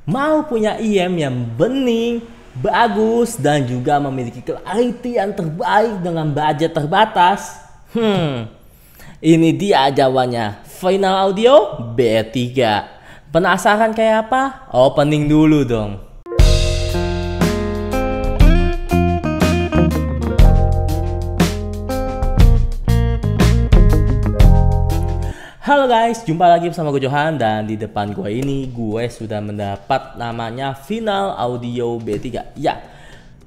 Mau punya IM yang bening, bagus, dan juga memiliki clarity yang terbaik dengan budget terbatas? Ini dia jawabannya. Final Audio B3. Penasaran kayak apa? Opening dulu dong. Halo guys, jumpa lagi bersama gue Johan, dan di depan gue ini gue sudah mendapat namanya Final Audio B3. Ya,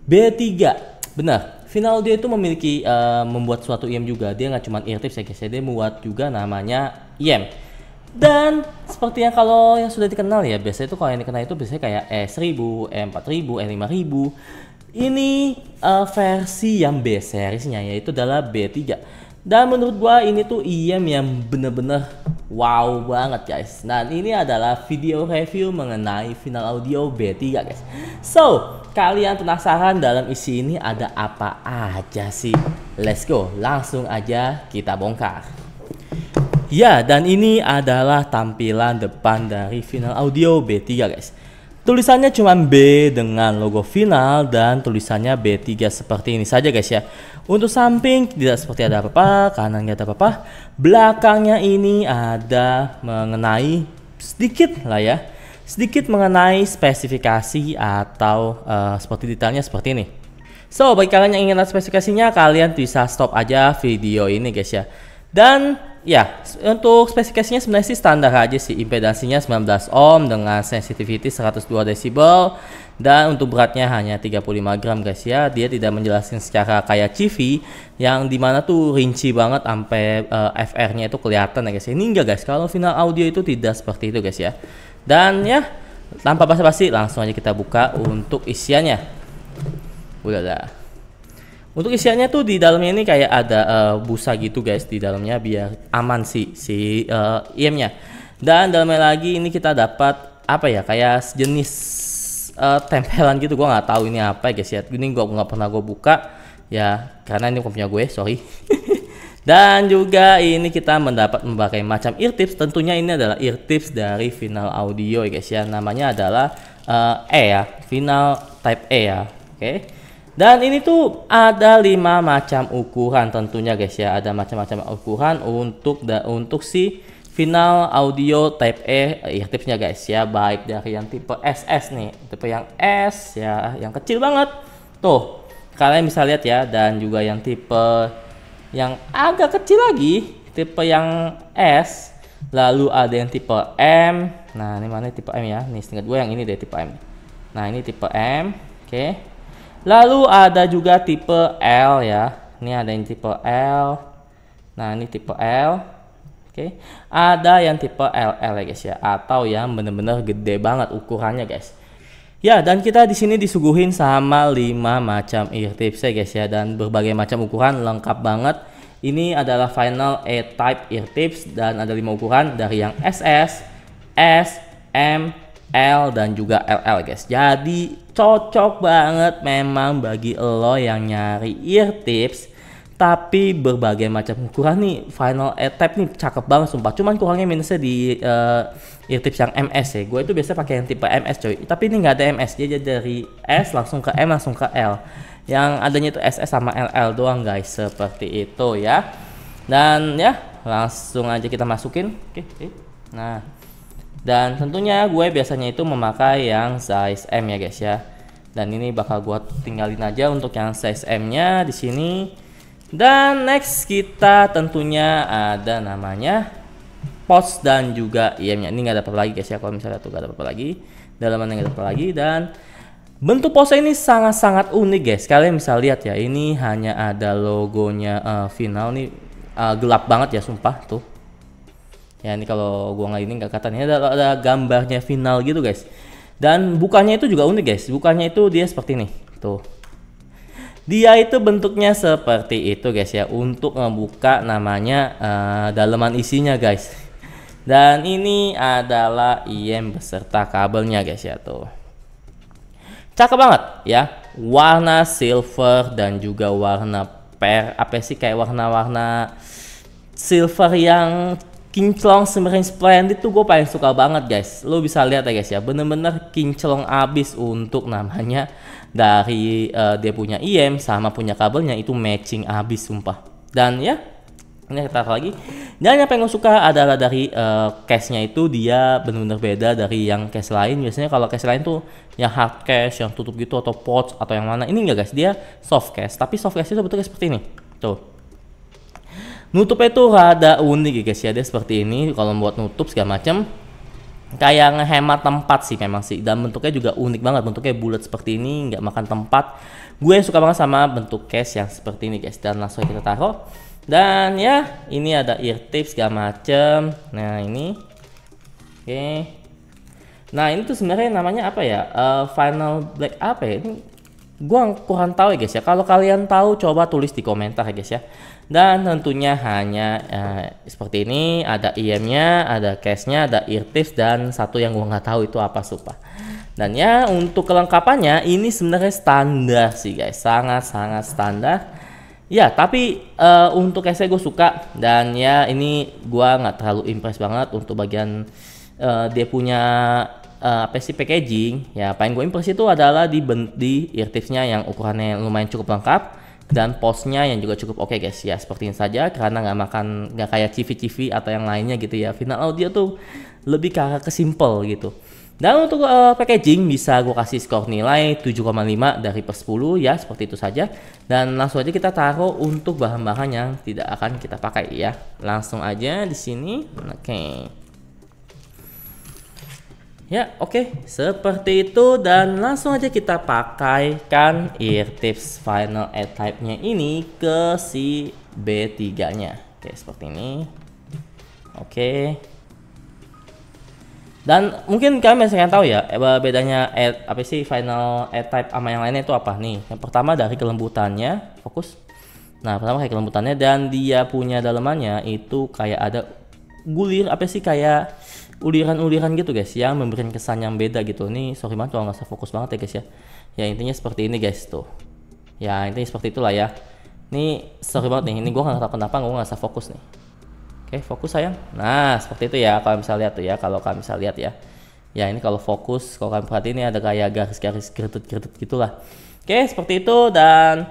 B3, benar. Final Audio itu memiliki membuat suatu IM juga. Dia nggak cuma eartips ya guys, dia membuat juga namanya IM. Dan seperti yang kalau yang sudah dikenal ya, biasanya itu kalau yang dikenal itu biasanya kayak E1000, E4000, E5000. Ini versi yang B seriesnya, yaitu adalah B3. Dan menurut gua ini tuh IM yang bener-bener wow banget guys. Nah, ini adalah video review mengenai Final Audio B3 guys. So, kalian penasaran dalam isi ini ada apa aja sih? Let's go, langsung aja kita bongkar. Ya, dan ini adalah tampilan depan dari Final Audio B3 guys. Tulisannya cuma B dengan logo Final dan tulisannya B3 seperti ini saja guys ya. Untuk samping tidak seperti ada apa-apa, kanan tidak ada apa-apa. Belakangnya ini ada mengenai sedikit lah ya. Sedikit mengenai spesifikasi atau seperti detailnya seperti ini. So, bagi kalian yang ingin lihat spesifikasinya, kalian bisa stop aja video ini guys ya. Dan ya, untuk spesifikasinya sebenarnya sih standar aja sih. Impedansinya 19 ohm dengan sensitivity 102 decibel, dan untuk beratnya hanya 35 gram guys ya. Dia tidak menjelaskan secara kayak CV yang dimana tuh rinci banget sampai FR-nya itu kelihatan ya guys. Ini enggak guys, kalau Final Audio itu tidak seperti itu guys ya. Dan ya, tanpa basa-basi langsung aja kita buka untuk isiannya. Udah. Untuk isiannya tuh di dalamnya ini kayak ada busa gitu guys di dalamnya biar aman si IM-nya. Dan dalamnya lagi ini kita dapat apa ya, kayak sejenis tempelan gitu. Gua nggak tahu ini apa guys ya. Ini gua nggak pernah gue buka ya karena ini punya gue, sorry. Dan juga ini kita mendapat memakai macam eartips. Tentunya ini adalah eartips dari Final Audio ya guys ya. Namanya adalah E ya, Final Type E ya. Oke. Dan ini tuh ada 5 macam ukuran tentunya guys ya. Ada macam-macam ukuran untuk si Final Audio Type E eartipsnya guys ya. Baik dari yang tipe SS nih, tipe yang S ya, yang kecil banget. Tuh, kalian bisa lihat ya. Dan juga yang tipe yang agak kecil lagi, tipe yang S. Lalu ada yang tipe M. Nah, ini mana tipe M ya? Nih, seingat gue yang ini deh tipe M. Nah, ini tipe M. Oke. Lalu ada juga tipe L ya. Ini ada yang tipe L. Nah, ini tipe L. Oke. Ada yang tipe LL ya guys ya, atau yang bener-bener gede banget ukurannya guys. Ya, dan kita di sini disuguhin sama 5 macam eartips ya guys ya, dan berbagai macam ukuran lengkap banget. Ini adalah Final E-Type eartips dan ada 5 ukuran dari yang SS, S, M, L dan juga LL guys. Jadi cocok banget memang bagi lo yang nyari eartips tapi berbagai macam ukuran nih. Final E-Type nih cakep banget sumpah. Cuman kurangnya minusnya di eartips yang MS ya. Gue itu biasa pakai yang tipe MS coy. Tapi ini nggak ada MS, dia jadi dari S langsung ke M langsung ke L. Yang adanya itu SS sama LL doang guys. Seperti itu ya. Dan ya langsung aja kita masukin. Oke. Nah, dan tentunya gue biasanya itu memakai yang size M ya guys ya. Dan ini bakal gue tinggalin aja untuk yang size M-nya di sini. Dan next kita tentunya ada namanya pouch dan juga IM-nya. Ini nggak ada apa lagi guys ya. Kalau misalnya tuh nggak ada apa lagi, dalamannya nggak ada apa lagi. Dan bentuk pouch ini sangat-sangat unik guys. Kalian bisa lihat ya. Ini hanya ada logonya Final nih, gelap banget ya sumpah tuh. Ya, ini kalau gua nggak ini nggak kelihatan. Ini ada gambarnya Final gitu guys. Dan bukannya itu juga unik guys. Bukannya itu dia seperti ini. Tuh. Dia itu bentuknya seperti itu guys ya. Untuk ngebuka namanya dalaman isinya guys. Dan ini adalah IM beserta kabelnya guys ya tuh. Cakep banget ya. Warna silver dan juga warna pear. Apa sih kayak warna-warna silver yang kinclong Shimmering Splendid tuh gue paling suka banget guys. Lo bisa lihat ya guys ya, bener-bener kinclong abis untuk namanya dari dia punya IM sama punya kabelnya itu matching abis sumpah. Dan ya ini kita taruh lagi. Dan yang paling gue suka adalah dari case-nya itu dia bener-bener beda dari yang case lain. Biasanya kalau case lain tuh yang hard case, yang tutup gitu atau pouch atau yang mana. Ini enggak guys, dia soft case. Tapi soft case itu bentuknya seperti ini. Tuh. Nutupnya itu rada unik ya guys ya, dia seperti ini. Kalau buat nutup segala macam kayak ngehemat tempat sih memang sih, dan bentuknya juga unik banget, bentuknya bulat seperti ini, nggak makan tempat. Gue suka banget sama bentuk case yang seperti ini guys. Dan langsung kita taruh. Dan ya ini ada ear tips segala macam. Nah ini oke. Nah ini tuh sebenarnya namanya apa ya, final black apa ya, ini gua kurang tahu ya guys ya. Kalau kalian tahu coba tulis di komentar ya guys ya. Dan tentunya hanya seperti ini, ada IM-nya, ada case-nya, ada ear tips, dan satu yang gua nggak tahu itu apa sumpah. Dan ya untuk kelengkapannya ini sebenarnya standar sih guys, sangat-sangat standar. Ya tapi untuk case-nya gue suka, dan ya ini gua nggak terlalu impress banget untuk bagian dia punya apa sih packaging. Ya paling gue impress itu adalah di ear tipsnya yang ukurannya lumayan cukup lengkap, dan posnya yang juga cukup oke guys ya. Seperti ini saja, karena nggak kayak CV-CV atau yang lainnya gitu ya. Final Audio tuh lebih ke arah simple gitu. Dan untuk packaging bisa gue kasih skor nilai 7,5 dari per 10 ya, seperti itu saja. Dan langsung aja kita taruh untuk bahan-bahan yang tidak akan kita pakai ya. Langsung aja di sini. Oke. Ya oke, seperti itu. Dan langsung aja kita pakaikan ear tips final A-type nya ini ke si B3 nya. Oke seperti ini. Oke. Dan mungkin kalian biasanya tahu ya bedanya apa sih final A-type sama yang lainnya itu apa nih. Yang pertama dari kelembutannya, fokus. Nah pertama kayak kelembutannya, dan dia punya dalamannya itu kayak ada gulir apa sih, kayak uliran-uliran gitu guys, yang memberikan kesan yang beda gitu. Nih sorry banget kalau nggak usah fokus banget ya guys ya. Ya intinya seperti ini guys tuh. Ya intinya seperti itulah ya. Nih sorry banget nih, ini gue nggak tahu kenapa gue nggak usah fokus nih. Oke fokus sayang. Nah seperti itu ya, kalau bisa lihat tuh ya, kalau kalian bisa lihat ya. Ya ini kalau fokus, kalau kalian perhatiin ini ada kayak garis-garis gerutut-gerutut gitulah. Oke seperti itu. Dan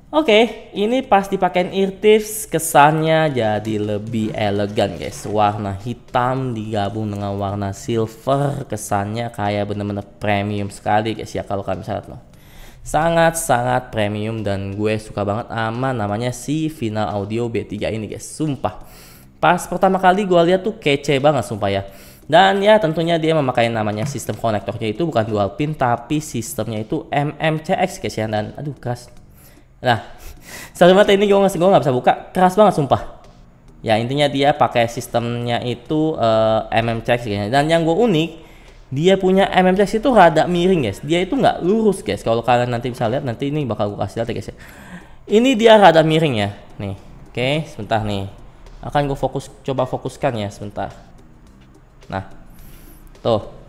oke, ini pas dipakein ear tips kesannya jadi lebih elegan guys. Warna hitam digabung dengan warna silver, kesannya kayak bener-bener premium sekali guys ya, kalau kalian bisa lihat loh. Sangat-sangat premium, dan gue suka banget sama namanya si Final Audio B3 ini guys. Sumpah, pas pertama kali gue lihat tuh kece banget sumpah ya. Dan ya tentunya dia memakai namanya sistem konektornya itu bukan dual pin, tapi sistemnya itu MMCX guys ya. Dan aduh keras. Nah, sorry banget ini gue nggak bisa buka, keras banget sumpah. Ya intinya dia pakai sistemnya itu MMCX guys. Dan yang gue unik, dia punya MMCX itu rada miring guys. Dia itu nggak lurus guys. Kalau kalian nanti bisa lihat, nanti ini bakal gue kasih lihat ya guys ya. Ini dia rada miring ya. Nih, oke, sebentar nih. Akan gue coba fokuskan ya sebentar. Nah, tuh.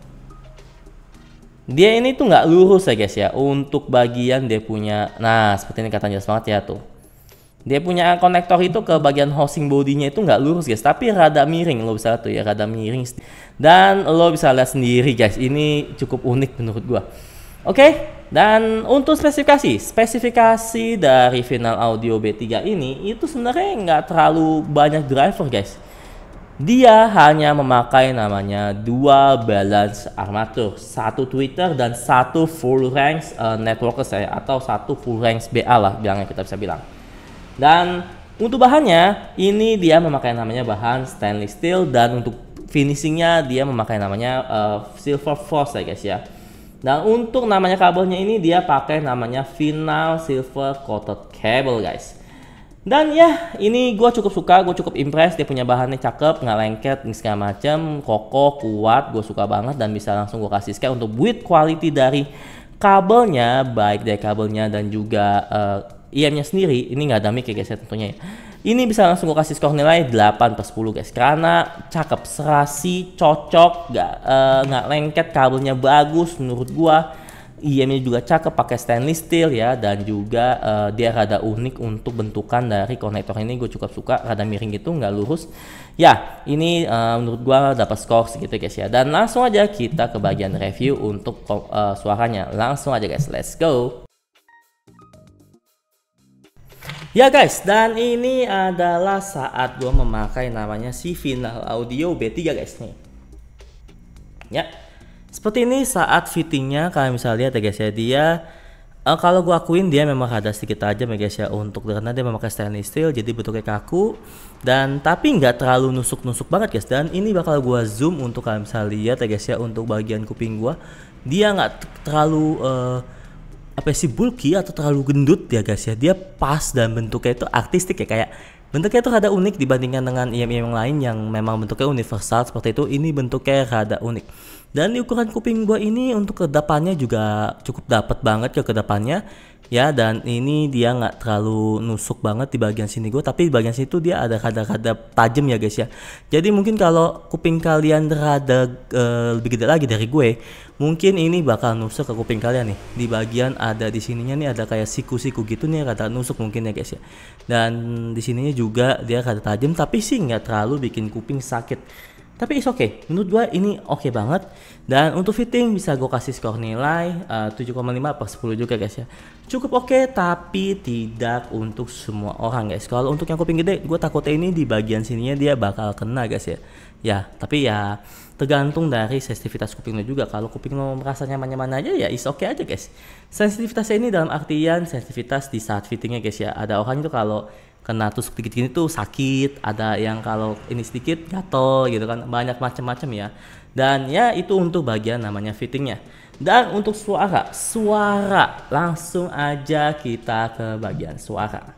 Dia ini tuh nggak lurus ya guys ya. Untuk bagian dia punya, nah seperti ini katanya jelas banget ya tuh. Dia punya konektor itu ke bagian housing bodinya itu nggak lurus guys, tapi rada miring. Lo bisa lihat tuh ya, rada miring. Dan lo bisa lihat sendiri guys, ini cukup unik menurut gua. Oke, dan untuk spesifikasi dari Final Audio B3 ini itu sebenarnya nggak terlalu banyak driver guys. Dia hanya memakai namanya 2 balance armatur, 1 tweeter dan 1 full range networker saya, atau 1 full range BA lah bilangnya, kita bisa bilang. Dan untuk bahannya ini dia memakai namanya bahan stainless steel, dan untuk finishingnya dia memakai namanya silver force ya guys ya. Dan untuk namanya kabelnya ini dia pakai namanya Final Silver Coated Cable guys. Dan ya ini gue cukup suka, gue cukup impress. Dia punya bahannya cakep, nggak lengket segala macam, kokoh, kuat, gue suka banget. Dan bisa langsung gue kasih scan untuk build quality dari kabelnya, baik dari kabelnya dan juga IM-nya sendiri. Ini nggak dummy kayak guys ya tentunya ya. Ini bisa langsung gue kasih skor nilai 8/10 guys, karena cakep, serasi, cocok, nggak lengket, kabelnya bagus menurut gue. IM-nya juga cakep pakai stainless steel ya, dan juga dia rada unik untuk bentukan dari konektor ini, gue cukup suka, rada miring gitu, nggak lurus. Ya, ini menurut gue dapat skor segitu guys ya. Dan langsung aja kita ke bagian review untuk suaranya. Langsung aja guys, let's go. Ya guys, dan ini adalah saat gue memakai namanya si Final Audio B3 guys nih. Ya, seperti ini saat fittingnya. Kalian bisa lihat ya guys ya, dia kalau gue akuin dia memang ada sedikit tajam ya guys ya, untuk karena dia memakai stainless steel jadi bentuknya kaku, dan tapi nggak terlalu nusuk-nusuk banget guys. Dan ini bakal gue zoom untuk kalian bisa lihat ya guys ya, untuk bagian kuping gue dia nggak terlalu apa sih, bulky atau terlalu gendut ya guys ya. Dia pas dan bentuknya itu artistik ya, kayak bentuknya itu rada unik dibandingkan dengan IM-IM yang lain yang memang bentuknya universal seperti itu. Ini bentuknya rada unik. Dan di ukuran kuping gua ini untuk kedepannya juga cukup dapat banget ke kedepannya ya. Dan ini dia nggak terlalu nusuk banget di bagian sini gua, tapi di bagian situ dia ada rada tajam ya guys ya. Jadi mungkin kalau kuping kalian rada lebih gede lagi dari gue, mungkin ini bakal nusuk ke kuping kalian nih. Di bagian ada di sininya nih ada kayak siku-siku gitu nih, rada nusuk mungkin ya guys ya. Dan di sininya juga dia rada tajam, tapi sih nggak terlalu bikin kuping sakit. Tapi is okay, menurut gue ini oke banget. Dan untuk fitting bisa gue kasih skor nilai 7,5/10 juga guys ya. Cukup oke, tapi tidak untuk semua orang guys. Kalau untuk yang kuping gede, gue takutnya ini di bagian sininya dia bakal kena guys ya. Ya, tapi ya tergantung dari sensitivitas kuping lo juga. Kalau kuping lo merasa nyaman-nyaman aja ya is oke aja guys. Sensitivitasnya ini dalam artian sensitivitas di saat fittingnya guys ya. Ada orang itu kalau kena tusuk dikit gini tuh sakit, ada yang kalau ini sedikit gatel gitu kan, banyak macam-macam ya. Dan ya itu untuk bagian namanya fittingnya. Dan untuk suara langsung aja kita ke bagian suara.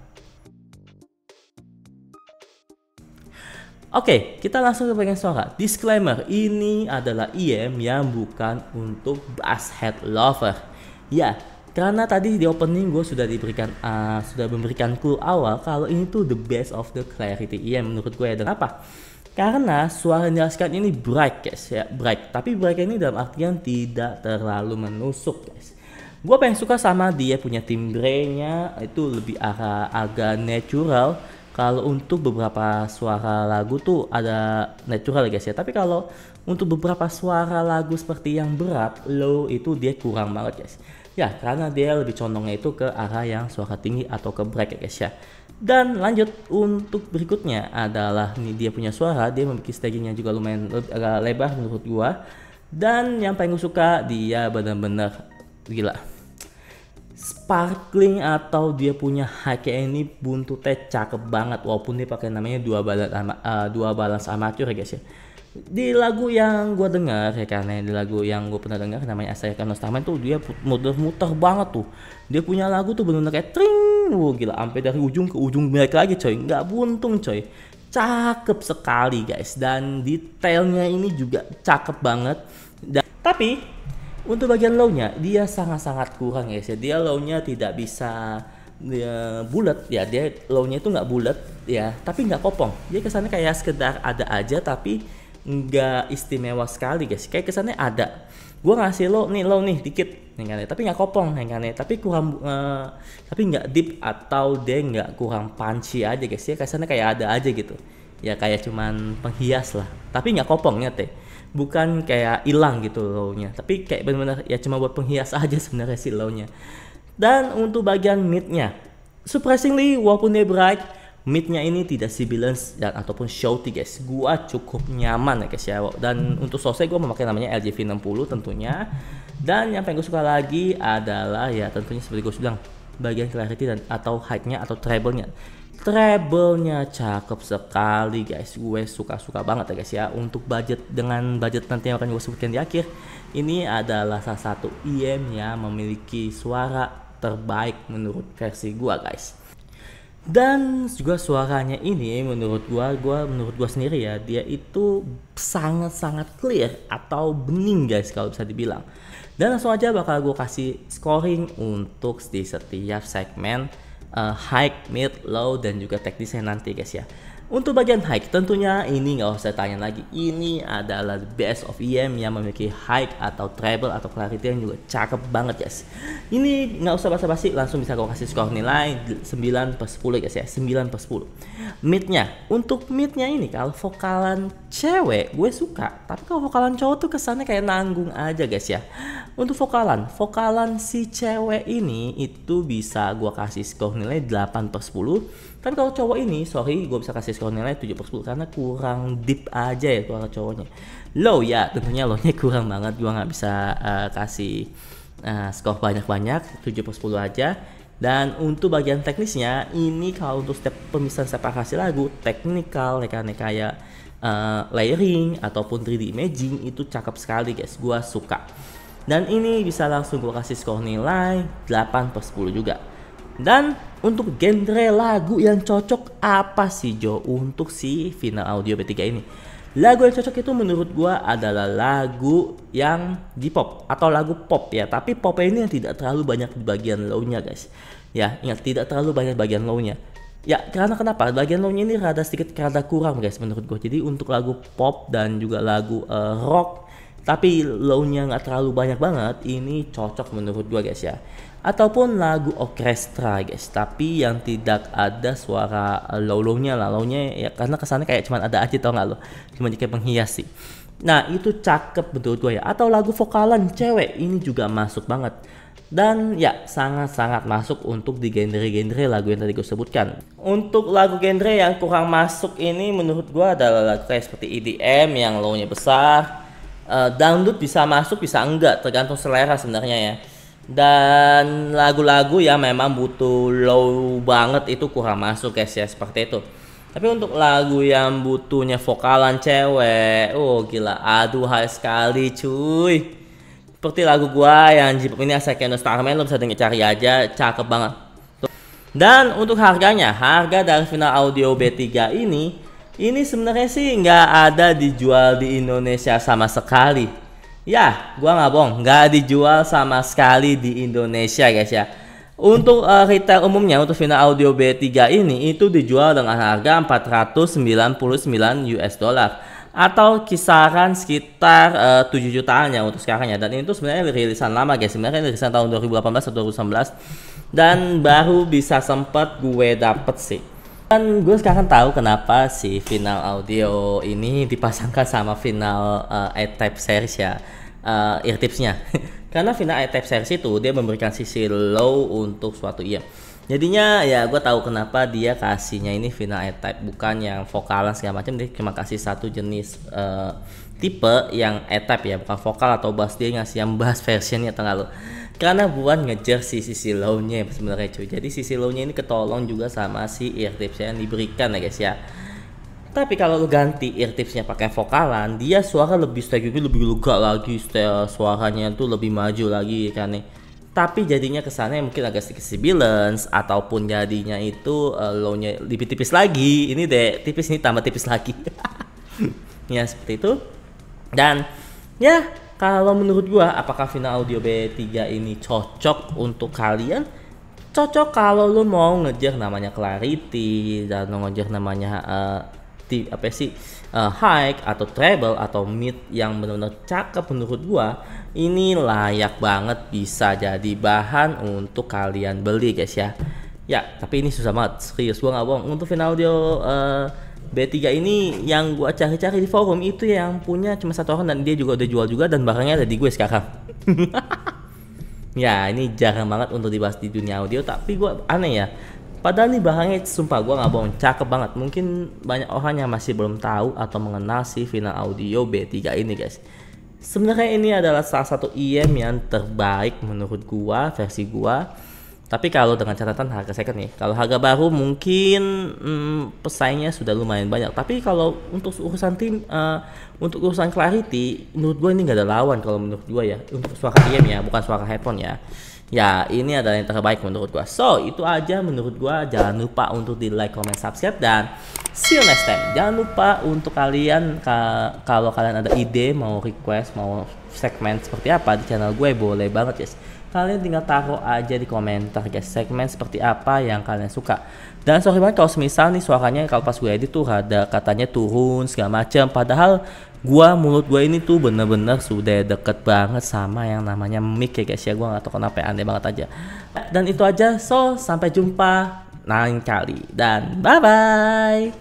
Oke, kita langsung ke bagian suara. Disclaimer, ini adalah IM yang bukan untuk bass head lover. Ya, karena tadi di opening gue sudah memberikan clue awal kalau ini tuh the best of the Clarity IM menurut gue ya. Dan apa? Karena suara yang dihasilkan ini bright guys ya, bright. Tapi bright ini dalam artian tidak terlalu menusuk guys. Gue paling suka sama dia punya timbrenya itu lebih agak natural. Kalau untuk beberapa suara lagu tuh ada natural guys ya. Tapi kalau untuk beberapa suara lagu seperti yang berat, low, itu dia kurang banget guys. Ya, karena dia lebih condongnya itu ke arah yang suara tinggi atau ke break ya guys ya. Dan lanjut untuk berikutnya adalah nih dia punya suara, dia memiliki stagingnya juga lumayan agak lebar menurut gua. Dan yang paling gue suka dia benar-benar gila. Sparkling atau dia punya high ini buntutnya cakep banget walaupun dia pakai namanya dua balance amatur ya guys ya. Di lagu yang gue dengar ya, karena di lagu yang gue pernah dengar namanya Asayaka Nostaman tuh dia muter-muter banget tuh. Dia punya lagu tuh bener-bener kayak tring, gila, sampai dari ujung ke ujung balik lagi coy, nggak buntung coy. Cakep sekali guys, dan detailnya ini juga cakep banget. Dan tapi untuk bagian low-nya dia sangat-sangat kurang guys ya. Dia low-nya tidak bisa bulat ya, dia low-nya itu nggak bulat ya, tapi nggak kopong. Dia kesannya kayak sekedar ada aja tapi nggak istimewa sekali guys. Kayak kesannya ada, gue ngasih low nih dikit nih, tapi nggak kopong nih, tapi kurang tapi nggak deep atau dia nggak kurang punchy aja guys ya. Kesannya kayak ada aja gitu ya, kayak cuman penghias lah, tapi nggak kopongnya teh, bukan kayak hilang gitu low-nya, tapi kayak benar-benar ya cuma buat penghias aja sebenarnya sih low-nya. Dan untuk bagian mid-nya, surprisingly walaupun dia bright, mid-nya ini tidak sibilance dan ataupun shouty guys. Gua cukup nyaman ya guys ya. Dan untuk source gua memakai namanya LG V60 tentunya. Dan yang paling gue suka lagi adalah ya tentunya seperti gue bilang, bagian clarity dan atau high-nya atau treble-nya. Treble-nya cakep sekali guys. Gue suka banget ya guys ya. Untuk dengan budget nanti yang akan gue sebutkan di akhir, ini adalah salah satu IM yang memiliki suara terbaik menurut versi gua guys. Dan juga suaranya ini menurut gua sendiri ya, dia itu sangat-sangat clear atau bening guys kalau bisa dibilang. Dan langsung aja bakal gua kasih scoring untuk di setiap segmen high, mid, low dan juga teknisnya nanti guys ya. Untuk bagian high, tentunya ini nggak usah tanya lagi. Ini adalah the best of EM yang memiliki high atau treble atau clarity yang juga cakep banget guys. Ini nggak usah basa-basi, langsung bisa gue kasih skor nilai 9/10 guys ya, 9/10. Midnya, untuk midnya ini kalau vokalan cewek gue suka, tapi kalau vokalan cowok tuh kesannya kayak nanggung aja guys ya. Untuk vokalan si cewek ini itu bisa gue kasih skor nilai 8/10. Tapi kalau cowok ini, sorry, gue bisa kasih skor nilai 7/10 karena kurang deep aja ya suara cowoknya. Low ya, tentunya low-nya kurang banget, gue nggak bisa kasih skor banyak-banyak, 7/10 aja. Dan untuk bagian teknisnya, ini kalau untuk step pemisahan separasi lagu, teknikal, kayak layering ataupun 3D imaging itu cakep sekali guys, gue suka. Dan ini bisa langsung gue kasih skor nilai 8/10 juga. Dan untuk genre lagu yang cocok apa sih Jo untuk si Final Audio B3 ini? Lagu yang cocok itu menurut gua adalah lagu yang J-pop atau lagu pop ya, tapi popnya ini yang tidak terlalu banyak di bagian low-nya guys. Ya, ingat tidak terlalu banyak bagian low-nya. Ya, karena kenapa? Bagian low-nya ini rada kurang guys menurut gua. Jadi untuk lagu pop dan juga lagu rock tapi low-nya nggak terlalu banyak banget, ini cocok menurut gua guys ya. Ataupun lagu orkestra guys, tapi yang tidak ada suara low-nya lah, low-nya ya karena kesannya kayak cuman ada aja, tau nggak lo, cuma kayak penghias sih. Nah itu cakep menurut gue ya. Atau lagu vokalan cewek ini juga masuk banget, dan ya sangat-sangat masuk untuk di genre-genre lagu yang tadi gue sebutkan. Untuk lagu genre yang kurang masuk ini menurut gue adalah lagu kayak seperti EDM yang low-nya besar. Dangdut bisa masuk bisa enggak, tergantung selera sebenarnya ya. Dan lagu-lagu yang memang butuh low banget itu kurang masuk guys ya, seperti itu. Tapi untuk lagu yang butuhnya vokalan cewek, oh gila, aduhai sekali cuy. Seperti lagu gua yang J-pop ini Second Starman, lo bisa denger cari aja, cakep banget. Dan untuk harganya, harga dari Final Audio B3 ini sebenarnya sih nggak ada dijual di Indonesia sama sekali. Ya, gua nggak bohong, nggak dijual sama sekali di Indonesia guys ya. Untuk retail umumnya untuk Final Audio B3 ini itu dijual dengan harga 499 US dollar atau kisaran sekitar 7 jutaan ya untuk sekarang ya. Dan itu sebenarnya rilisan lama guys, sebenarnya rilisan tahun 2018 atau 2019 dan baru bisa sempat gue dapet sih. Dan gue sekarang tahu kenapa si Final Audio ini dipasangkan sama Final A-Type series ya, eartipsnya. Karena Final A-Type series itu dia memberikan sisi low untuk suatu EM. Jadinya ya gue tahu kenapa dia kasihnya ini Final A-Type, bukan yang vokalan segala macam. Dia cuma kasih satu jenis tipe yang A-Type ya, bukan vokal atau bass. Dia ngasih yang bass versionnya, tengah lo. Karena buat ngejar si sisi low-nya sebenarnya cuy. Jadi sisi low-nya ini ketolong juga sama si eartips yang diberikan ya guys ya. Tapi kalau lu ganti eartipsnya pakai vokalan, dia suara lebih staging, lebih lega lagi, suaranya tuh lebih maju lagi kan nih. Tapi jadinya kesannya mungkin agak sedikit sibilance, ataupun jadinya itu low-nya lebih tipis lagi. Ini deh tipis, ini tambah tipis lagi. Ya seperti itu. Dan ya kalau menurut gua, apakah Final Audio B3 ini cocok untuk kalian? Cocok kalau lu mau ngejar namanya clarity dan ngejar namanya high atau treble atau mid yang benar-benar cakep. Menurut gua ini layak banget bisa jadi bahan untuk kalian beli guys ya. Ya tapi ini susah banget, serius gua nggak bohong. Untuk Final Audio B3 ini yang gua cari-cari di forum itu yang punya cuma satu orang, dan dia juga udah jual juga, dan barangnya ada di gue sekarang. Ya ini jarang banget untuk dibahas di dunia audio, tapi gua aneh ya, padahal nih barangnya sumpah gua nggak bohong cakep banget. Mungkin banyak orang yang masih belum tahu atau mengenal si Final Audio B3 ini guys. Sebenarnya ini adalah salah satu EM yang terbaik menurut gua, versi gua. Tapi kalau dengan catatan harga second nih, kalau harga baru mungkin pesaingnya sudah lumayan banyak. Tapi kalau untuk urusan untuk urusan clarity, menurut gue ini gak ada lawan kalau menurut gue ya. Untuk suara EM ya, bukan suara headphone ya. Ya ini adalah yang terbaik menurut gue. So itu aja menurut gue. Jangan lupa untuk di like, comment, subscribe, dan see you next time. Jangan lupa untuk kalian kalau kalian ada ide, mau request, mau segmen seperti apa di channel gue, boleh banget guys. Kalian tinggal taruh aja di komentar guys, segmen seperti apa yang kalian suka. Dan sorry banget kalau semisal nih suaranya kalau pas gue edit tuh ada katanya turun segala macam, padahal mulut gue ini tuh bener-bener sudah deket banget sama yang namanya mic ya guys ya. Gue gak tau kenapa, aneh banget aja. Dan itu aja, so sampai jumpa lain kali dan bye bye.